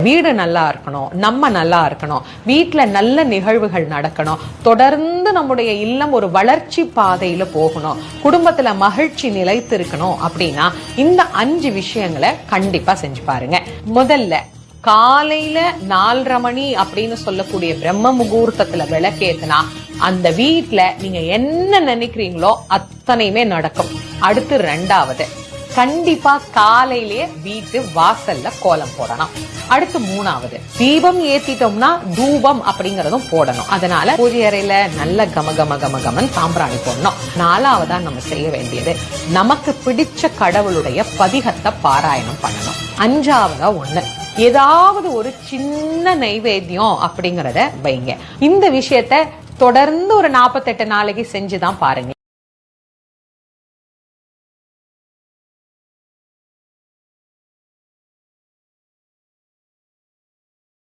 வீடு நல்லா இருக்கணும், நம்ம நல்லா இருக்கணும், வீட்டுல நல்ல நிகழ்வுகள் நடக்கணும், தொடர்ந்து நம்முடைய இல்லம் ஒரு வளர்ச்சி பாதையில போகணும், குடும்பத்துல மகிழ்ச்சி நிலைத்து இருக்கணும் அப்படின்னா இந்த 5 விஷயங்களை கண்டிப்பா செஞ்சு பாருங்க. முதல்ல காலையில 4:30 மணி அப்படின்னு சொல்லக்கூடிய பிரம்ம முகூர்த்தத்துல விளக்கேத்துனா அந்த வீட்டுல நீங்க என்ன நினைக்கிறீங்களோ அத்தனையுமே நடக்கும். அடுத்து 2வது, கண்டிப்பா காலையிலேயே வீட்டு வாசல்ல கோலம் போடணும். அடுத்து 3வது, தீபம் ஏத்திட்டோம்னா தூபம் அப்படிங்கறதும் போடணும். அதனால பூஜை அறையில நல்ல கமகமன் சாம்பிராணி போடணும். 4வதா நம்ம செய்ய வேண்டியது நமக்கு பிடிச்ச கடவுளுடைய பதிகத்தை பாராயணம் பண்ணணும். 5வதா ஏதாவது ஒரு சின்ன நைவேத்தியம் அப்படிங்கறத வைங்க. இந்த விஷயத்த தொடர்ந்து ஒரு 48 நாளைக்கு செஞ்சுதான் பாருங்க.